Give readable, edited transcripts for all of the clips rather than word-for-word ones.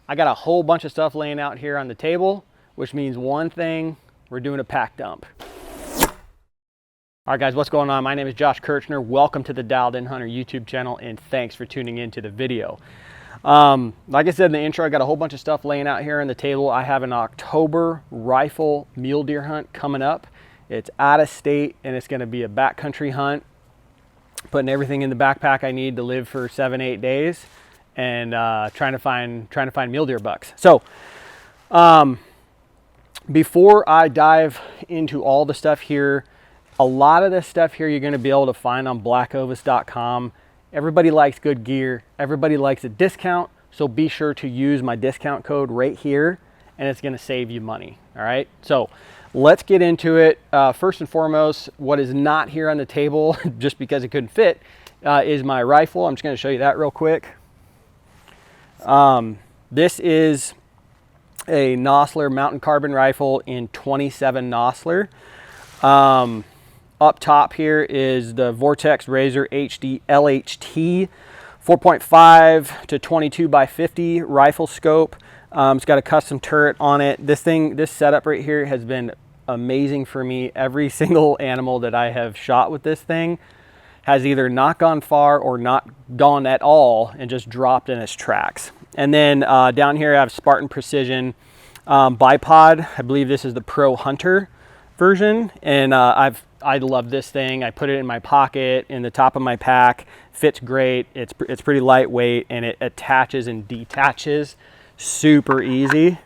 I got a whole bunch of stuff laying out here on the table, which means one thing: we're doing a pack dump. All right, guys, what's going on? My name is Josh Kirchner. Welcome to the Dialed In Hunter YouTube channel, and thanks for tuning into the video. Like I said in the intro, I got a whole bunch of stuff laying out here on the table. I have an October rifle mule deer hunt coming up. It's out of state, and it's going to be a backcountry hunt, putting everything in the backpack I need to live for 7-8 days, and trying to find mule deer bucks. So, before I dive into all the stuff here, a lot of this stuff here you're going to be able to find on blackovis.com. Everybody likes good gear. Everybody likes a discount. So be sure to use my discount code right here, and it's going to save you money. All right. So let's get into it. First and foremost, what is not here on the table, just because it couldn't fit, is my rifle. I'm just going to show you that real quick. This is a Nosler mountain carbon rifle in 27 Nosler. Up top here is the Vortex Razor HD LHT 4.5 to 22 by 50 rifle scope. It's got a custom turret on it. This setup right here has been amazing for me. Every single animal that I have shot with this thing has either not gone far or not gone at all and just dropped in its tracks. And then down here I have Spartan Precision bipod. I believe this is the Pro Hunter version, and I love this thing. I put it in my pocket, in the top of my pack. Fits great. It's pretty lightweight, and it attaches and detaches super easy.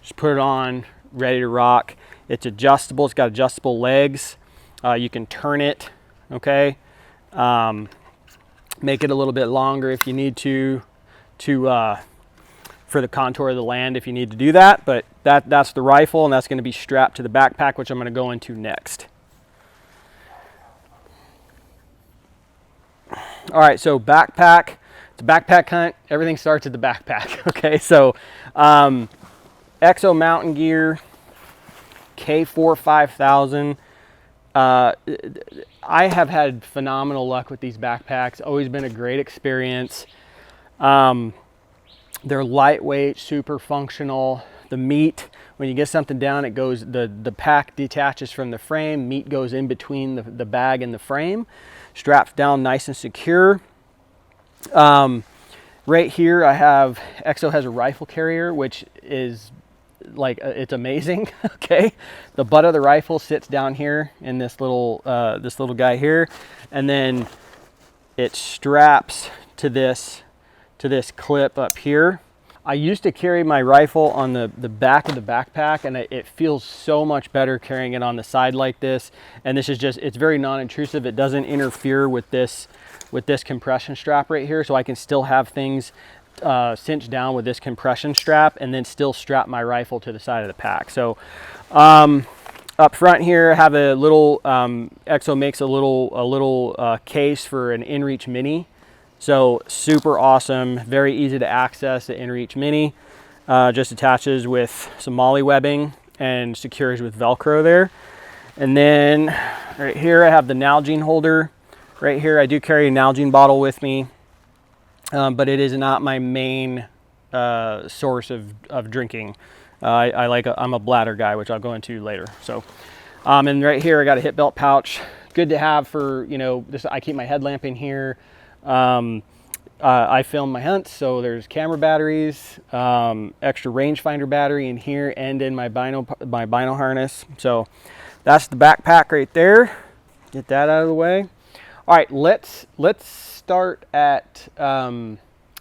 Just put it on, ready to rock. It's adjustable. It's got adjustable legs. You can turn it, okay? Make it a little bit longer if you need to for the contour of the land if you need to do that. But that's the rifle, and that's going to be strapped to the backpack, which I'm going to go into next. All right, so backpack. It's a backpack hunt. Everything starts at the backpack. Okay, so Exo Mountain Gear K4 5000. I have had phenomenal luck with these backpacks. Always been a great experience. They're lightweight, super functional. The meat, when you get something down, it goes, the pack detaches from the frame. Meat goes in between the bag and the frame. Straps down nice and secure. Right here I have, Exo has a rifle carrier, which is like, it's amazing. Okay, the butt of the rifle sits down here in this little guy here, and then it straps to this clip up here. I used to carry my rifle on the back of the backpack, and it feels so much better carrying it on the side like this. And this is just, it's very non-intrusive. It doesn't interfere with this compression strap right here, so I can still have things cinched down with this compression strap and then still strap my rifle to the side of the pack. So up front here I have a little, Exo makes a little case for an InReach Mini. So super awesome, very easy to access. The InReach Mini just attaches with some MOLLE webbing and secures with Velcro there. And then right here I have the Nalgene holder. Right here I do carry a Nalgene bottle with me, but it is not my main source of drinking. I'm a bladder guy, which I'll go into later. So, and right here I got a hip belt pouch, good to have for, you know, this. I keep my headlamp in here. I film my hunts, so there's camera batteries, extra rangefinder battery in here, and in my bino harness. So that's the backpack right there. Get that out of the way. All right, let's start at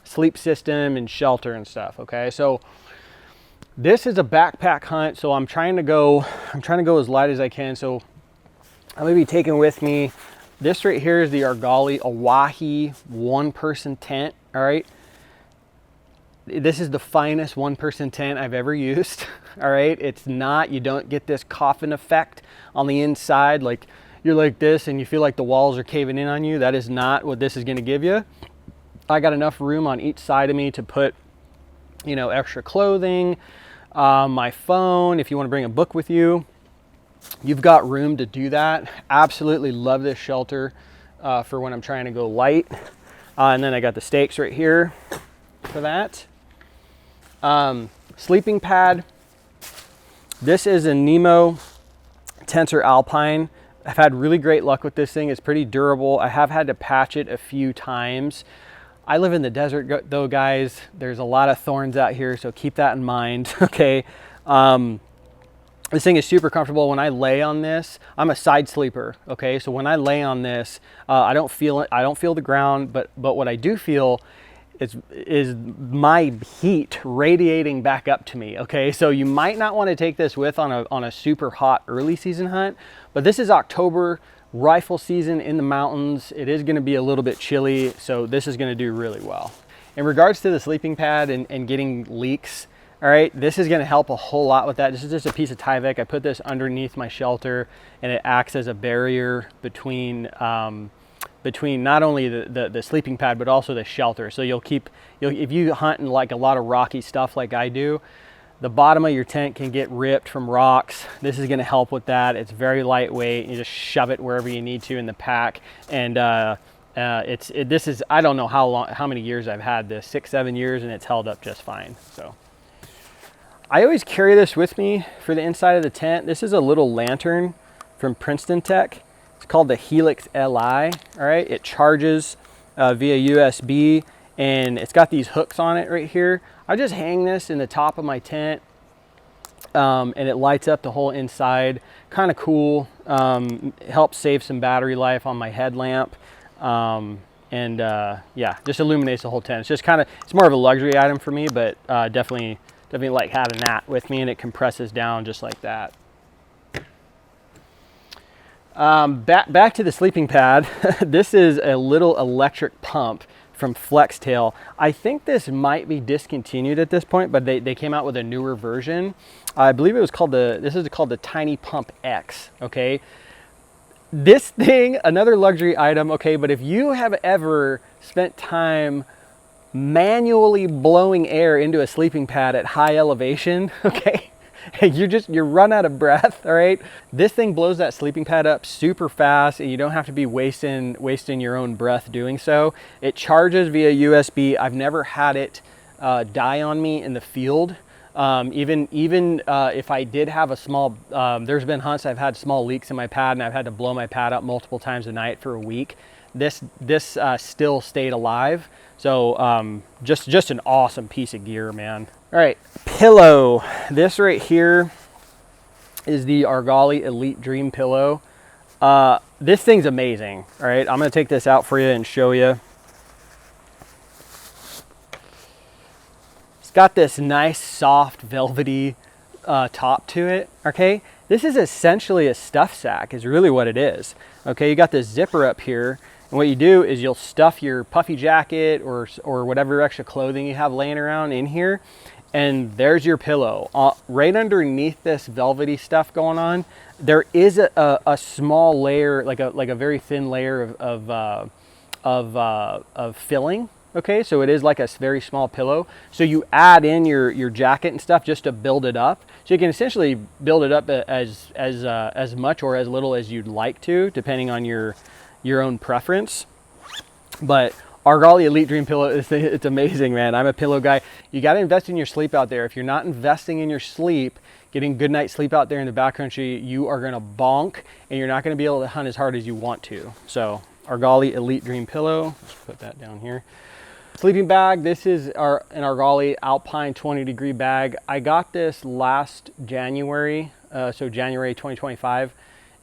sleep system and shelter and stuff. Okay, so this is a backpack hunt, so I'm trying to go as light as I can. So I'm gonna be taking with me. This right here is the Argali Awahi one-person tent. All right, this is the finest one-person tent I've ever used. All right, it's not, you don't get this coffin effect on the inside, like you're like this and you feel like the walls are caving in on you. That is not what this is going to give you. I got enough room on each side of me to put, you know, extra clothing, my phone, if you want to bring a book with you. You've got room to do that. Absolutely love this shelter for when I'm trying to go light. And then I got the stakes right here for that. Sleeping pad. This is a Nemo Tensor Alpine. I've had really great luck with this thing. It's pretty durable. I have had to patch it a few times. I live in the desert though, guys. There's a lot of thorns out here, so keep that in mind, okay? This thing is super comfortable. When I lay on this, I'm a side sleeper, okay? So when I lay on this, I don't feel it. I don't feel the ground, but what I do feel is my heat radiating back up to me, okay? So you might not want to take this with on a super hot early season hunt, but this is October, rifle season in the mountains. It is going to be a little bit chilly, so this is going to do really well. In regards to the sleeping pad and getting leaks, all right, this is going to help a whole lot with that. This is just a piece of Tyvek. I put this underneath my shelter, and it acts as a barrier between not only the sleeping pad but also the shelter. So if you hunt in like a lot of rocky stuff like I do, the bottom of your tent can get ripped from rocks. This is going to help with that. It's very lightweight. You just shove it wherever you need to in the pack, and this is, I don't know how many years I've had this, 6-7 years, and it's held up just fine. So I always carry this with me for the inside of the tent. This is a little lantern from Princeton Tech. It's called the Helix Li. All right, it charges via USB, and it's got these hooks on it right here. I just hang this in the top of my tent, and it lights up the whole inside. Kind of cool. Helps save some battery life on my headlamp, yeah, just illuminates the whole tent. It's just it's more of a luxury item for me, but definitely like having that with me, and it compresses down just like that. Back to the sleeping pad. This is a little electric pump from Flextail. I think this might be discontinued at this point, but they came out with a newer version. I believe it was called this is called the Tiny Pump X, okay? This thing, another luxury item, okay, but if you have ever spent time manually blowing air into a sleeping pad at high elevation, okay, you run out of breath, all right? This thing blows that sleeping pad up super fast, and you don't have to be wasting your own breath doing so. It charges via USB. I've never had it die on me in the field. Even if I did have a small, there's been hunts I've had small leaks in my pad, and I've had to blow my pad up multiple times a night for a week. This still stayed alive. So just an awesome piece of gear, man. All right, pillow. This right here is the Argali Elite Dream Pillow. This thing's amazing. All right, I'm gonna take this out for you and show you. It's got this nice, soft, velvety top to it, okay? This is essentially a stuff sack is really what it is. Okay, you got this zipper up here, and what you do is you'll stuff your puffy jacket or whatever extra clothing you have laying around in here, and there's your pillow. Right underneath this velvety stuff going on, there is a small layer, like a very thin layer of filling. Okay, so it is like a very small pillow. So you add in your jacket and stuff just to build it up. So you can essentially build it up as much or as little as you'd like to, depending on your own preference. But Argali Elite Dream Pillow, it's amazing, man. I'm a pillow guy. You got to invest in your sleep out there. If you're not investing in your sleep, getting good night's sleep out there in the backcountry, you are going to bonk, and you're not going to be able to hunt as hard as you want to. So Argali Elite Dream Pillow. Let's put that down here. Sleeping bag. This is an Argali Alpine 20-degree bag. I got this last January, so January 2025.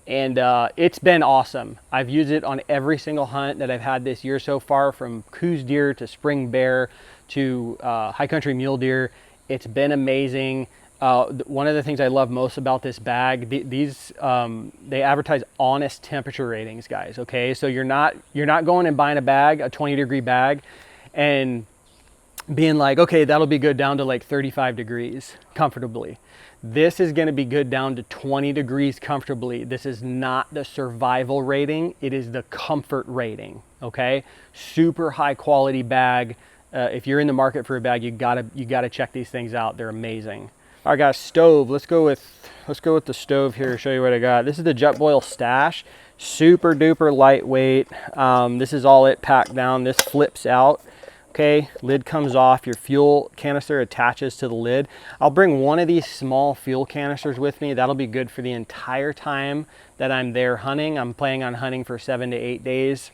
And it's been awesome. I've used it on every single hunt that I've had this year so far, from coos deer to spring bear to high country mule deer. It's been amazing. One of the things I love most about this bag, they advertise honest temperature ratings, guys. Okay, so you're not going and buying a bag, a 20-degree bag, and being like, okay, that'll be good down to like 35 degrees comfortably. This is going to be good down to 20 degrees comfortably. This is not the survival rating. It is the comfort rating. Okay, super high quality bag. If you're in the market for a bag, you gotta check these things out. They're amazing. I got a stove. Let's go with the stove here. Show you what I got. This is the Jetboil Stash. Super duper lightweight. This is all it packed down. This flips out. Okay, lid comes off, your fuel canister attaches to the lid. I'll bring one of these small fuel canisters with me. That'll be good for the entire time that I'm there hunting. I'm planning on hunting for 7 to 8 days.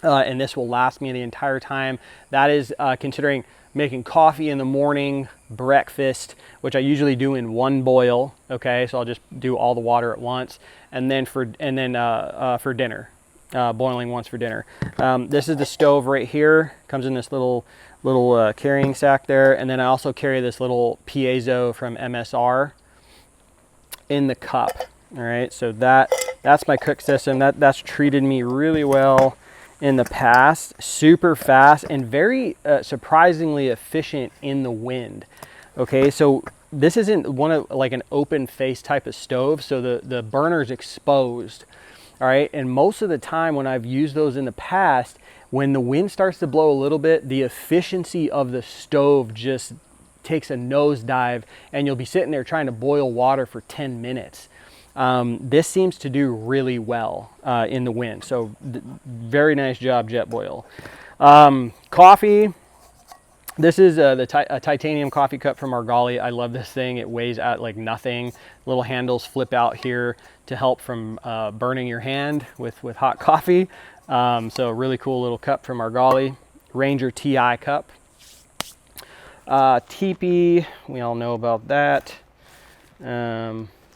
And this will last me the entire time. That is considering making coffee in the morning, breakfast, which I usually do in one boil. Okay, so I'll just do all the water at once, and then for dinner, boiling once for dinner. This is the stove right here. Comes in this little carrying sack there, and then I also carry this little piezo from MSR in the cup. All right, so that's my cook system. That's treated me really well in the past. Super fast and very surprisingly efficient in the wind. Okay, so this isn't like an open face type of stove, so the burner's exposed. All right, and most of the time when I've used those in the past, when the wind starts to blow a little bit, the efficiency of the stove just takes a nosedive, and you'll be sitting there trying to boil water for 10 minutes. This seems to do really well in the wind, so very nice job, Jetboil. Coffee. This is a titanium coffee cup from Argali. I love this thing. It weighs out like nothing. Little handles flip out here to help from burning your hand with hot coffee. So really cool little cup from Argali. Ranger TI cup. Teepee, we all know about that.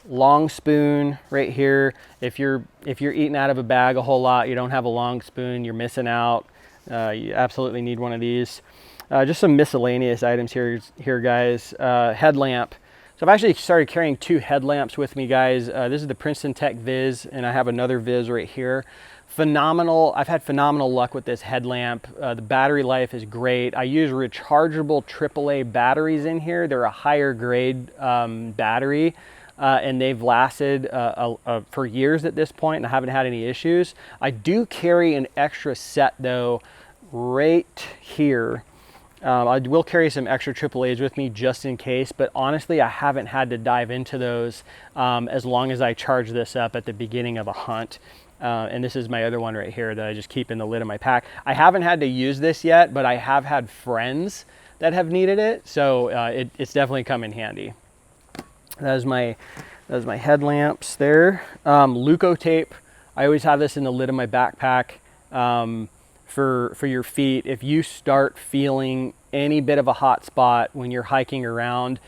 Long spoon right here. If you're eating out of a bag a whole lot, you don't have a long spoon, you're missing out. You absolutely need one of these. Just some miscellaneous items here guys. Headlamp. So I've actually started carrying 2 headlamps with me, guys. This is the Princeton Tech Viz, and I have another Viz right here. Phenomenal. I've had phenomenal luck with this headlamp. The battery life is great. I use rechargeable AAA batteries in here. They're a higher grade battery. And they've lasted for years at this point, and I haven't had any issues. I do carry an extra set though right here. I will carry some extra AAAs with me just in case, but honestly I haven't had to dive into those as long as I charge this up at the beginning of a hunt. And this is my other one right here that I just keep in the lid of my pack. I haven't had to use this yet, but I have had friends that have needed it, so it's definitely come in handy. That is my headlamps there. Leuco tape. I always have this in the lid of my backpack for your feet. If you start feeling any bit of a hot spot when you're hiking around,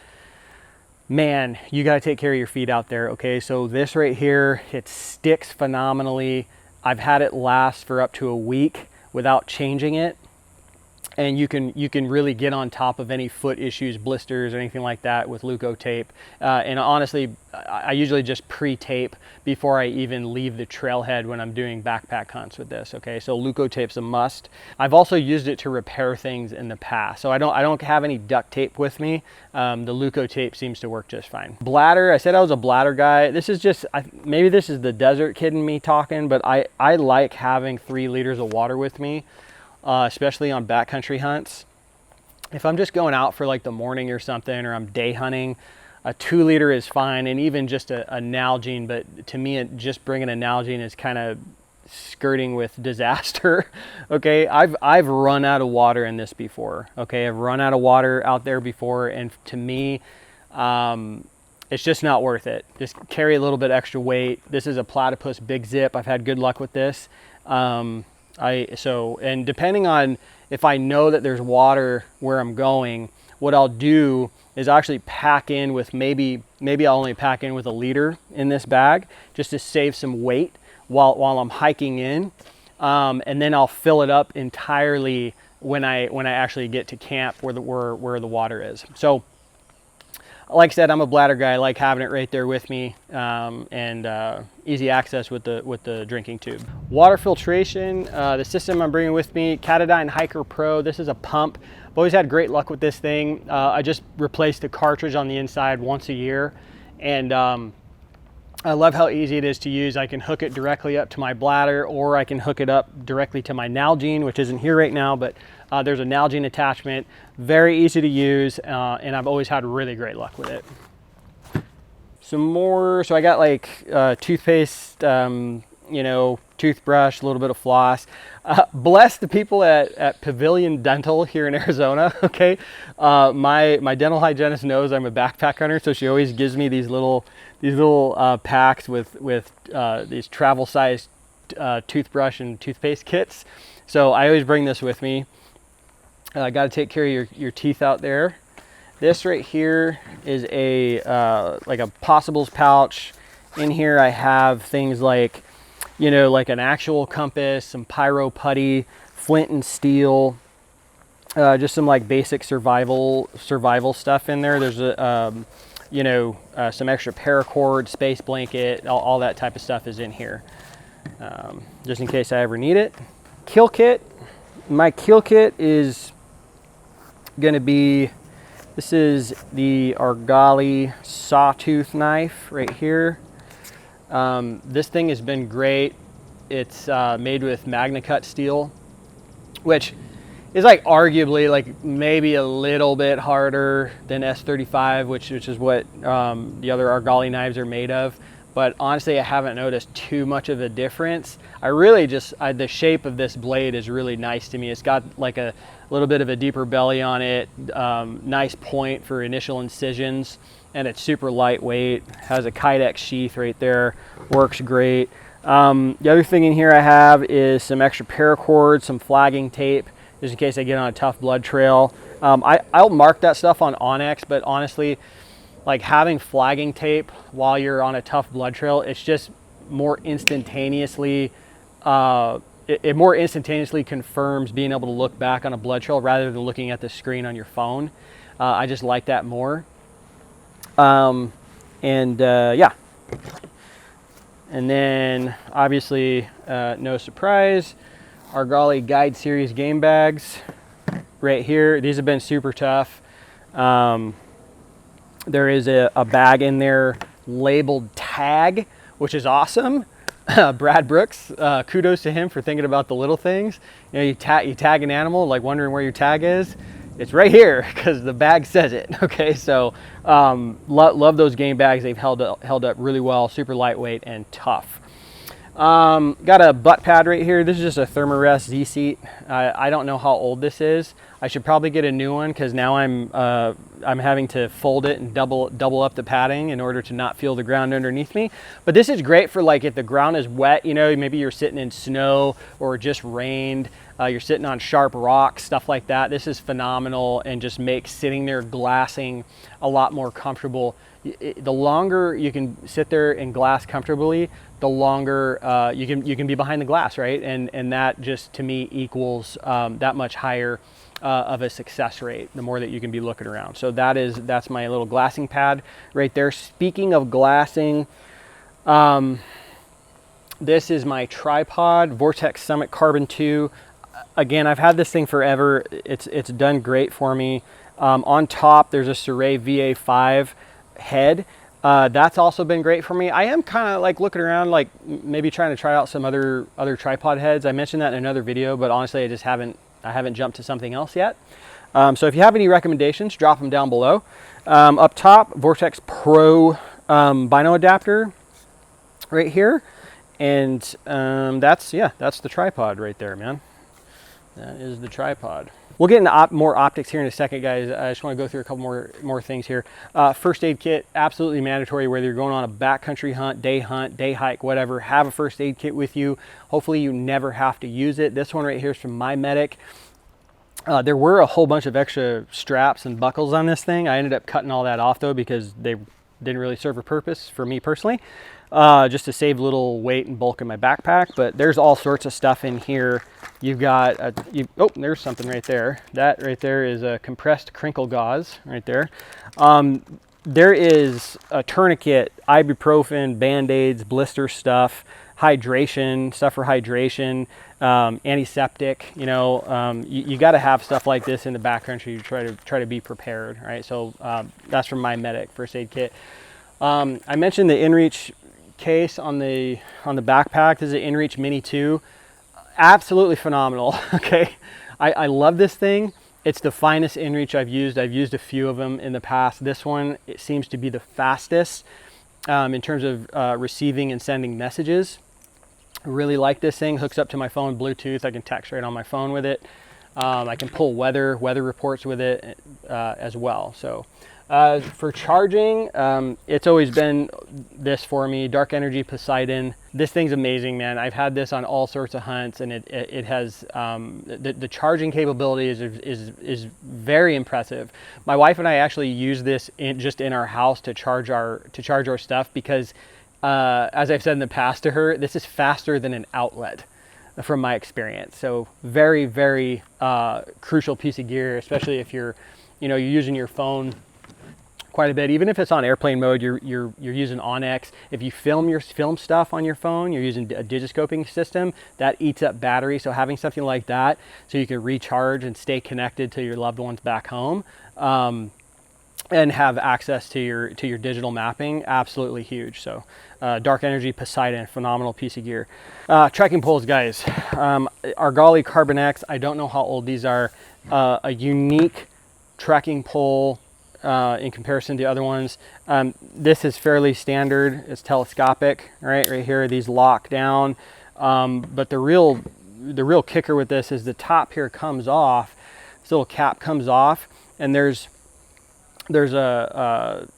man, you got to take care of your feet out there. Okay, so this right here, it sticks phenomenally. I've had it last for up to a week without changing it. And you can really get on top of any foot issues, blisters, or anything like that with Leuco tape. And honestly, I usually just pre-tape before I even leave the trailhead when I'm doing backpack hunts with this. Okay, so Leuco tape's a must. I've also used it to repair things in the past, so I don't have any duct tape with me. The Leuco tape seems to work just fine. Bladder. I said I was a bladder guy. This is just maybe this is the desert kid in me talking, but I like having 3 liters of water with me. Especially on backcountry hunts. If I'm just going out for like the morning or something, or I'm day hunting, a 2 liter is fine, and even just a Nalgene, but to me, just bringing a Nalgene is kind of skirting with disaster. Okay, I've run out of water in this before. Okay, I've run out of water out there before, and to me, it's just not worth it. Just carry a little bit extra weight. This is a Platypus Big Zip. I've had good luck with this. And depending on if I know that there's water where I'm going, what I'll do is actually pack in with maybe I'll only pack in with 1 liter in this bag just to save some weight while I'm hiking in. And then I'll fill it up entirely when I actually get to camp where the water is. So like I said, I'm a bladder guy. I like having it right there with me, and easy access with the drinking tube. Water filtration, the system I'm bringing with me, Katadyn Hiker Pro. This is a pump. I've always had great luck with this thing. I just replaced the cartridge on the inside once a year, and I love how easy it is to use. I can hook it directly up to my bladder, or I can hook it up directly to my Nalgene, which isn't here right now, but there's a Nalgene attachment. Very easy to use, and I've always had really great luck with it. Some more, so I got like toothpaste you know, toothbrush, a little bit of floss. Bless the people at Pavilion Dental here in Arizona. Okay, my dental hygienist knows I'm a backpack hunter, so she always gives me these little packs with these travel sized toothbrush and toothpaste kits. So I always bring this with me. Got to take care of your teeth out there. This right here is a like a possibles pouch. In here I have things like, you know, like an actual compass, some pyro putty, flint and steel, just some like basic survival stuff in there. There's a you know, some extra paracord, space blanket, all that type of stuff is in here, just in case I ever need it. Kill kit. My kill kit is going to be, this is the Argali sawtooth knife right here. This thing has been great. It's made with MagnaCut steel, which is like arguably like maybe a little bit harder than S35, which is what the other Argali knives are made of. But honestly, I haven't noticed too much of a difference. I really just, the shape of this blade is really nice to me. It's got like a little bit of a deeper belly on it, nice point for initial incisions, and it's super lightweight. Has a Kydex sheath right there, works great. The other thing in here I have is some extra paracord, some flagging tape, just in case I get on a tough blood trail. I'll mark that stuff on Onyx, but honestly, like having flagging tape while you're on a tough blood trail, it's just more instantaneously, it more instantaneously confirms being able to look back on a blood trail rather than looking at the screen on your phone. I just like that more. Yeah. And then obviously, no surprise, Argali Guide Series game bags right here. These have been super tough. There is a bag in there labeled tag, which is awesome. Brad Brooks, kudos to him for thinking about the little things. You know, you tag an animal, like wondering where your tag is. It's right here because the bag says it. Okay, so love those game bags. They've held up really well, super lightweight and tough. Got a butt pad right here. This is just a Thermarest Z-Seat. I don't know how old this is. I should probably get a new one because now I'm having to fold it and double up the padding in order to not feel the ground underneath me. But this is great for like if the ground is wet, you know, maybe you're sitting in snow or it just rained, you're sitting on sharp rocks, stuff like that. This is phenomenal and just makes sitting there glassing a lot more comfortable. The longer you can sit there and glass comfortably, the longer you can be behind the glass, right? And that just to me equals that much higher of a success rate, the more that you can be looking around. So that's my little glassing pad right there. Speaking of glassing, this is my tripod, Vortex Summit Carbon 2. Again, I've had this thing forever. It's done great for me. On top, there's a Sirui VA5 head. That's also been great for me. I am kind of like looking around, like maybe trying to try out some other tripod heads. I mentioned that in another video, but honestly, I haven't jumped to something else yet. So if you have any recommendations, drop them down below. Up top, Vortex Pro Bino adapter right here. And that's the tripod right there, man. That is the tripod. We'll get into more optics here in a second, guys. I just want to go through a couple more things here. First aid kit, absolutely mandatory, whether you're going on a backcountry hunt, day hike, whatever. Have a first aid kit with you. Hopefully you never have to use it. This one right here is from My Medic. There were a whole bunch of extra straps and buckles on this thing. I ended up cutting all that off though because they didn't really serve a purpose for me personally. Just to save a little weight and bulk in my backpack, but there's all sorts of stuff in here. You've got, oh, there's something right there. That right there is a compressed crinkle gauze right there. There is a tourniquet, ibuprofen, Band-Aids, blister stuff, hydration, stuff for hydration, antiseptic. You know, you got to have stuff like this in the backcountry to try to be prepared, right? So that's from My Medic first aid kit. I mentioned the InReach case on the backpack. This is an InReach Mini 2. Absolutely phenomenal. Okay, I love this thing. It's the finest InReach I've used. I've used a few of them in the past. This one, it seems to be the fastest in terms of receiving and sending messages. Really like this thing. Hooks up to my phone, Bluetooth. I can text right on my phone with it. I can pull weather reports with it as well. So for charging, it's always been this for me, Dark Energy Poseidon. This thing's amazing, man. I've had this on all sorts of hunts, and it has the charging capability is very impressive. My wife and I actually use this just in our house to charge our stuff because, as I've said in the past to her, this is faster than an outlet from my experience. So very, very crucial piece of gear, especially if you're using your phone quite a bit. Even if it's on airplane mode, you're using Onyx. If you film stuff on your phone, you're using a digiscoping system that eats up battery. So having something like that, so you can recharge and stay connected to your loved ones back home, and have access to your digital mapping, absolutely huge. So Dark Energy Poseidon, phenomenal piece of gear. Trekking poles, guys. Argali Carbon X, I don't know how old these are. A unique trekking pole in comparison to other ones. This is fairly standard. It's telescopic, right here. These lock down, but the real kicker with this is the top here comes off. This little cap comes off, and there's a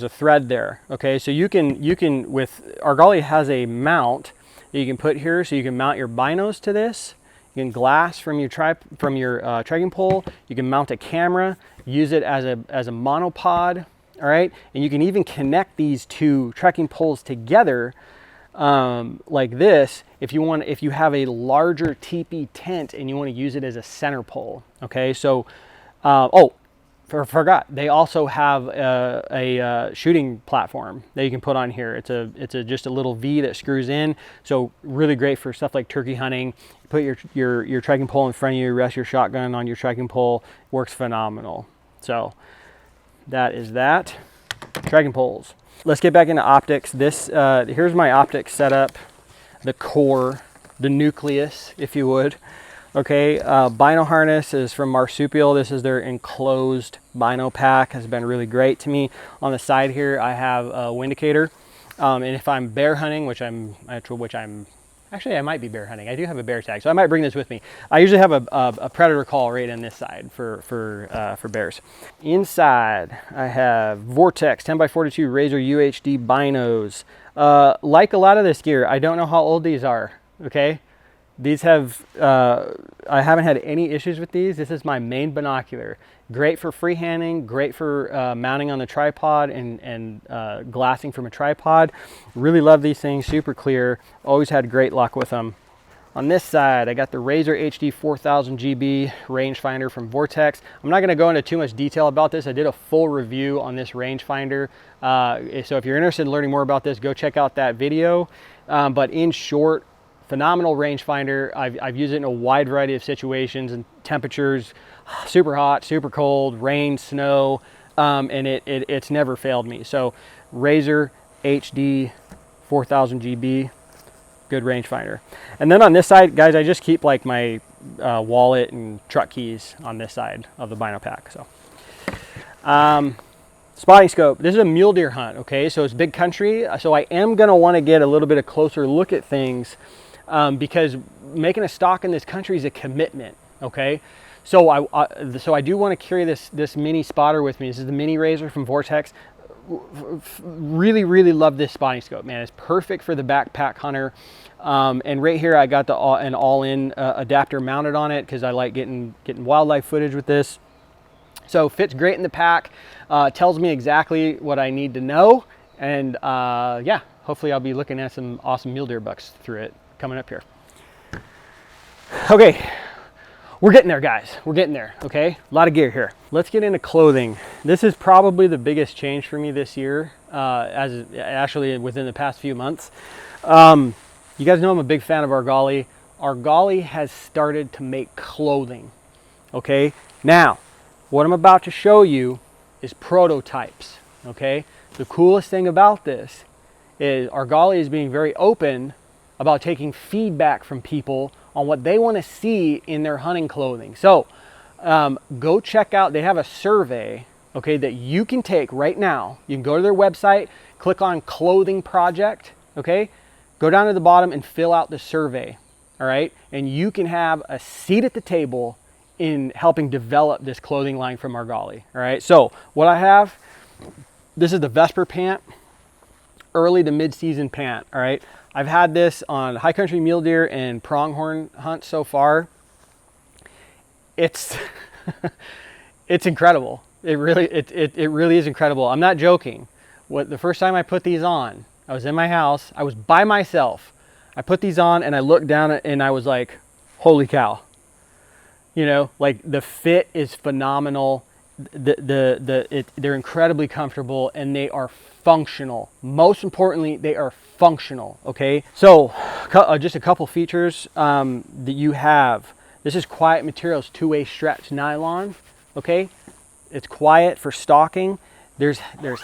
thread there. Okay, so you can with Argali has a mount that you can put here, so you can mount your binos to this. You can glass from your trekking pole. You can mount a camera, use it as a monopod. All right, and you can even connect these two trekking poles together like this if you have a larger teepee tent and you want to use it as a center pole. Okay, so forgot, they also have a shooting platform that you can put on here. It's just a little V that screws in, so really great for stuff like turkey hunting. Put your trekking pole in front of you, rest your shotgun on your trekking pole, works phenomenal. So that is that. Trekking poles. Let's get back into optics. This here's my optics setup, the core, the nucleus, if you would. Okay, bino harness is from Marsupial. This is their enclosed bino pack. Has been really great to me. On the side here, I have a windicator, and if I'm bear hunting, actually I might be bear hunting. I do have a bear tag, so I might bring this with me. I usually have a predator call right on this side for bears. Inside, I have Vortex 10x42 Razor UHD binos. Like a lot of this gear, I don't know how old these are. Okay. These have, I haven't had any issues with these. This is my main binocular. Great for freehanding, great for mounting on the tripod and glassing from a tripod. Really love these things, super clear. Always had great luck with them. On this side, I got the Razor HD 4000 GB rangefinder from Vortex. I'm not gonna go into too much detail about this. I did a full review on this rangefinder. So if you're interested in learning more about this, go check out that video. But in short, phenomenal rangefinder. I've used it in a wide variety of situations and temperatures, super hot, super cold, rain, snow, and it's never failed me. So Razor HD 4000 GB, good rangefinder. And then on this side, guys, I just keep like my wallet and truck keys on this side of the bino pack. So spotting scope. This is a mule deer hunt, okay? So it's big country. So I am gonna wanna get a little bit of closer look at things because making a stock in this country is a commitment, okay? So I do want to carry this mini spotter with me. This is the mini Razor from Vortex. Really love this spotting scope, man. It's perfect for the backpack hunter. And right here I got an all-in adapter mounted on it because I like getting wildlife footage with this. So fits great in the pack. Tells me exactly what I need to know. And yeah, hopefully I'll be looking at some awesome mule deer bucks through it coming up here. Okay, we're getting there, guys. We're getting there, okay? A lot of gear here. Let's get into clothing. This is probably the biggest change for me this year, actually within the past few months. You guys know I'm a big fan of Argali. Argali has started to make clothing, okay? Now, what I'm about to show you is prototypes, okay? The coolest thing about this is Argali is being very open about taking feedback from people on what they want to see in their hunting clothing. So go check out, they have a survey, okay, that you can take right now. You can go to their website, click on clothing project, okay? go down to the bottom and fill out the survey, all right? And you can have a seat at the table in helping develop this clothing line from Argali, all right? So what I have, this is the Vesper pant, early to mid-season pant, all right? I've had this on high country mule deer and pronghorn hunts so far. It's it's incredible. It really is incredible. I'm not joking. The first time I put these on, I was in my house, I was by myself. I put these on and I looked down and I was like, holy cow. You know, like the fit is phenomenal. They're incredibly comfortable and they are functional. Most importantly, they are functional, okay? So just a couple features that you have. This is Quiet Materials 2-way stretch nylon, okay? It's quiet for stalking. There's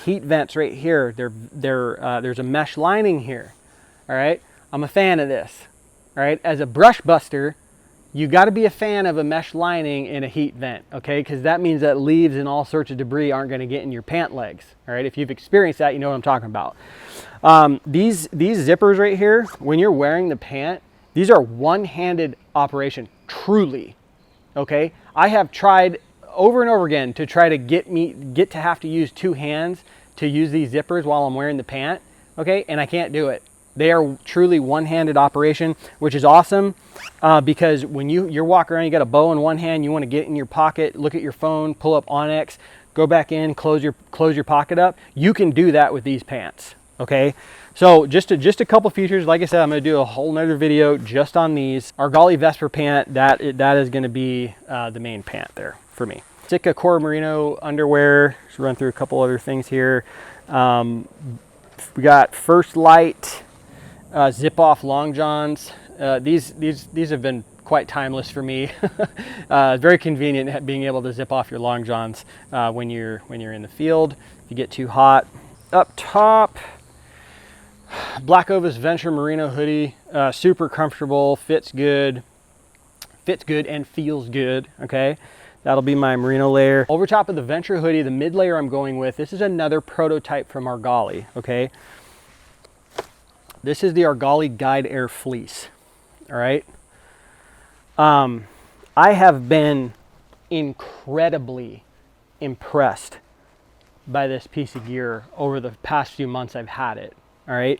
heat vents right here. There's a mesh lining here, all right? I'm a fan of this, all right? As a brush buster, you got to be a fan of a mesh lining in a heat vent, okay? Because that means that leaves and all sorts of debris aren't going to get in your pant legs, all right? If you've experienced that, you know what I'm talking about. These zippers right here, when you're wearing the pant, these are one-handed operation, truly, okay? I have tried over and over again to try to get to have to use two hands to use these zippers while I'm wearing the pant, okay? And I can't do it. They are truly one-handed operation, which is awesome because when you're walking around, you got a bow in one hand, you want to get in your pocket, look at your phone, pull up Onyx, go back in, close your pocket up. You can do that with these pants, okay? So just a couple features. Like I said, I'm going to do a whole nother video just on these. Argali Vesper pant, that is going to be the main pant there for me. Sitka Core Merino underwear. Just run through a couple other things here. We got First Light zip off long johns. These have been quite timeless for me. Very convenient being able to zip off your long johns when you're in the field if you get too hot. Up top, Black Ovis Venture Merino hoodie, super comfortable, fits good and feels good, okay? That'll be my merino layer. Over top of the Venture hoodie, the mid layer I'm going with, this is another prototype from Argali, okay? This is the Argali Guide Air Fleece, all right? I have been incredibly impressed by this piece of gear over the past few months I've had it, all right?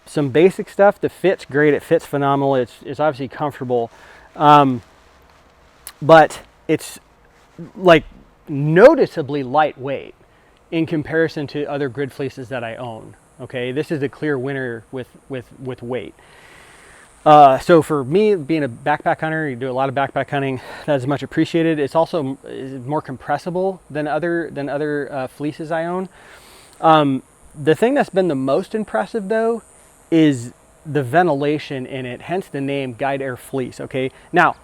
Some basic stuff, the fit's great, it fits phenomenal, it's obviously comfortable, but it's like noticeably lightweight in comparison to other grid fleeces that I own, okay? This is a clear winner with weight. So for me, being a backpack hunter, you do a lot of backpack hunting, that is much appreciated. It's also more compressible than other fleeces I own. The thing that's been the most impressive though is the ventilation in it, hence the name Guide Air Fleece, okay? Now,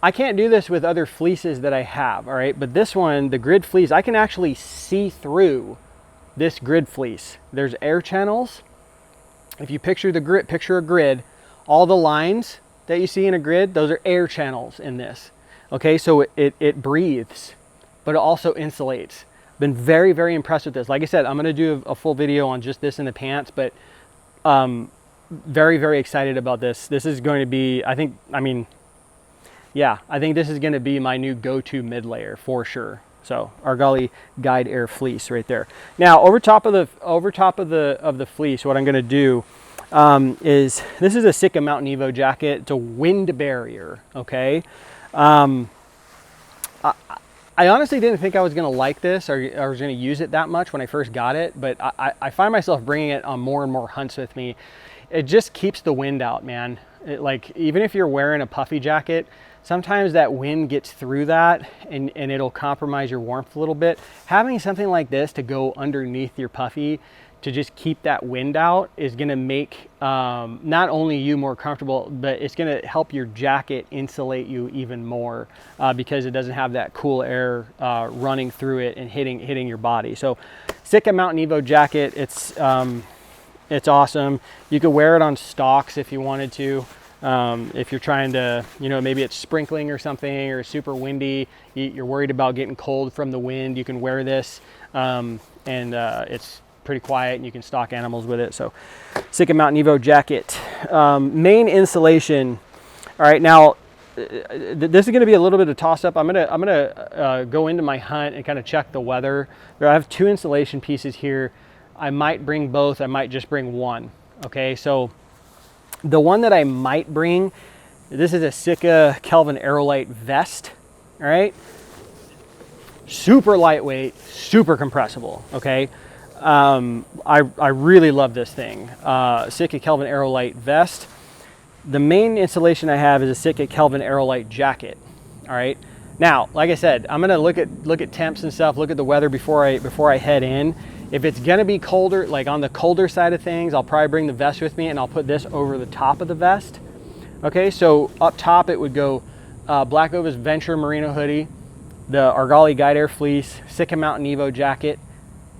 I can't do this with other fleeces that I have, all right? But this one, the grid fleece, I can actually see through this grid fleece. There's air channels. If you picture the grid, picture a grid, all the lines that you see in a grid, those are air channels in this, okay? So it breathes, but it also insulates. Been very, very impressed with this. Like I said, I'm gonna do a full video on just this in the pants, but very, very excited about this. This is going to be, I think this is going to be my new go-to mid layer for sure. So Argali Guide Air Fleece right there. Now over top of the fleece, what I'm going to do is, this is a Sitka Mountain Evo jacket. It's a wind barrier, okay? I honestly didn't think I was going to like this or I was going to use it that much when I first got it, but I find myself bringing it on more and more hunts with me. It just keeps the wind out, man. Like, even if you're wearing a puffy jacket, sometimes that wind gets through that and it'll compromise your warmth a little bit. Having something like this to go underneath your puffy to just keep that wind out is going to make not only you more comfortable, but it's going to help your jacket insulate you even more because it doesn't have that cool air running through it and hitting your body. So Sitka Mountain Evo jacket, it's awesome. You could wear it on stocks if you wanted to. If you're trying to, maybe it's sprinkling or something or super windy, you're worried about getting cold from the wind, you can wear this. It's pretty quiet and you can stalk animals with it. So Sitka Mountain Evo jacket. Main insulation. All right, now this is going to be a little bit of toss up. I'm gonna go into my hunt and kind of check the weather. I have 2 insulation pieces here. I might bring both. I might just bring one. Okay, so the one that I might bring, this is a Sitka Kelvin Aerolite vest. All right, super lightweight, super compressible. Okay, I really love this thing. Sitka Kelvin Aerolite vest. The main insulation I have is a Sitka Kelvin Aerolite jacket. All right, now like I said, I'm gonna look at temps and stuff, look at the weather before I head in. If it's gonna be colder, like on the colder side of things, I'll probably bring the vest with me and I'll put this over the top of the vest. Okay, so up top it would go Black Ovis Venture Merino hoodie, the Argali Guide Air fleece, Sitka Mountain Evo jacket,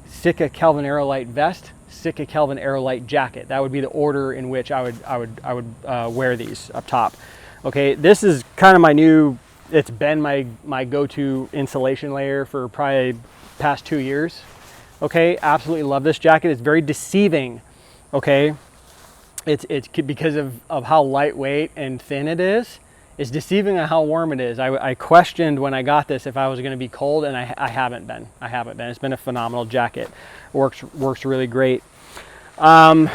Sitka Kelvin Aerolite vest, Sitka Kelvin Aerolite jacket. That would be the order in which I would wear these up top. Okay, this is kind of my new, it's been my go-to insulation layer for probably past 2 years. Okay, absolutely love this jacket. It's very deceiving. Okay, it's because of how lightweight and thin it is. It's deceiving on how warm it is. I questioned when I got this if I was going to be cold, and I haven't been. It's been a phenomenal jacket. Works really great. A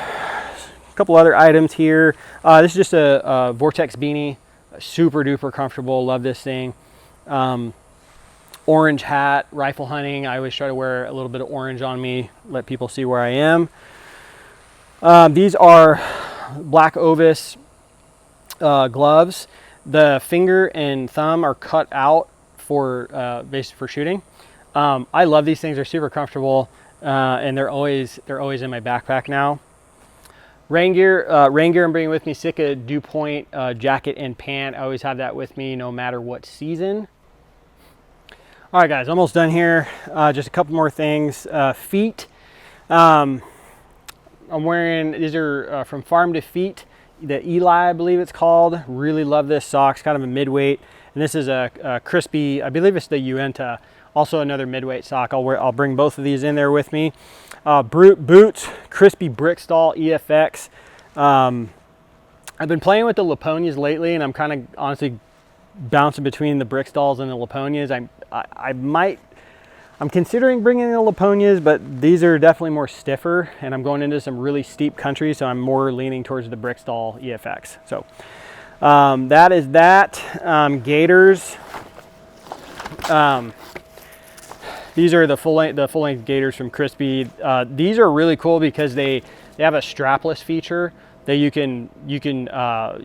couple other items here. This is just a Vortex beanie, super duper comfortable. Love this thing. Orange hat, rifle hunting. I always try to wear a little bit of orange on me, let people see where I am. These are Black Ovis gloves. The finger and thumb are cut out for basically for shooting. I love these things. They're super comfortable, and they're always in my backpack now. Rain gear, I'm bringing with me Sitka Dew Point jacket and pant. I always have that with me no matter what season. All right, guys, almost done here. Just a couple more things. Feet. I'm wearing, these are from Farm to Feet, the Eli, I believe it's called. Really love this sock. It's kind of a midweight. And this is a crispy, I believe it's the Uinta, also another midweight sock. I'll bring both of these in there with me. Boots, crispy Brickstall EFX. I've been playing with the Laponias lately, and I'm kind of honestly bouncing between the Brickstalls and the Laponias. I'm considering bringing the Laponias, but these are definitely more stiffer, and I'm going into some really steep country, so I'm more leaning towards the Brickstall EFX. So that is that. Gaiters. These are the full length gaiters from Crispy. These are really cool because they have a strapless feature that you can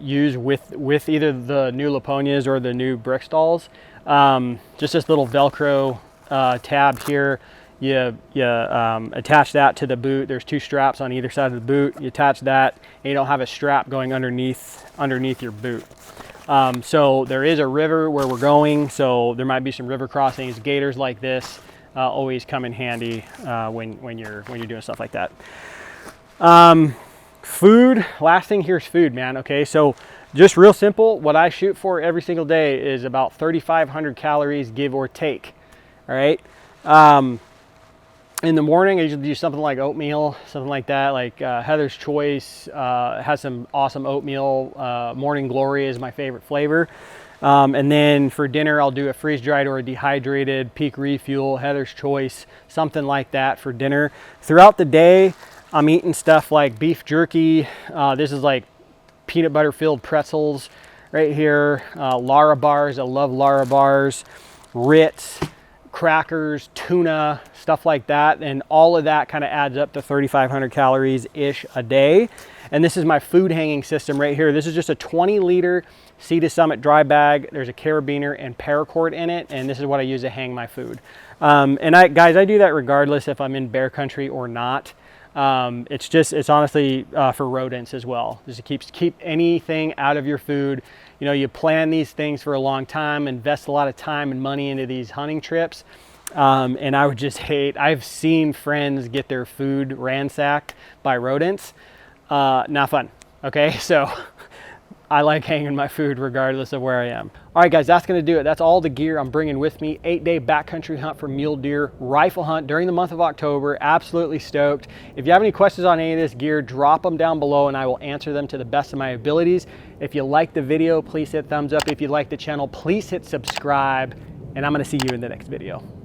use with either the new Laponias or the new Brickstalls. Just this little Velcro tab here. You attach that to the boot. There's 2 straps on either side of the boot. You attach that, and you don't have a strap going underneath your boot. So there is a river where we're going, so there might be some river crossings. Gaiters like this always come in handy when you're doing stuff like that. Food. Last thing here is food, man. Okay, so just real simple. What I shoot for every single day is about 3,500 calories, give or take. All right. In the morning, I usually do something like oatmeal, something like that. Like Heather's Choice has some awesome oatmeal. Morning Glory is my favorite flavor. And then for dinner, I'll do a freeze-dried or a dehydrated Peak Refuel, Heather's Choice, something like that for dinner. Throughout the day, I'm eating stuff like beef jerky. This is like peanut butter filled pretzels right here. Lara bars, I love Lara bars. Ritz, crackers, tuna, stuff like that. And all of that kind of adds up to 3,500 calories-ish a day. And this is my food hanging system right here. This is just a 20-liter Sea to Summit dry bag. There's a carabiner and paracord in it, and this is what I use to hang my food. Guys, I do that regardless if I'm in bear country or not. It's honestly for rodents as well, just to keep anything out of your food. You know, you plan these things for a long time, invest a lot of time and money into these hunting trips. And I would just hate, I've seen friends get their food ransacked by rodents. Not fun. Okay, so I like hanging my food regardless of where I am. All right, guys, that's gonna do it. That's all the gear I'm bringing with me. 8-day backcountry hunt for mule deer, rifle hunt during the month of October. Absolutely stoked. If you have any questions on any of this gear, drop them down below and I will answer them to the best of my abilities. If you like the video, please hit thumbs up. If you like the channel, please hit subscribe, and I'm gonna see you in the next video.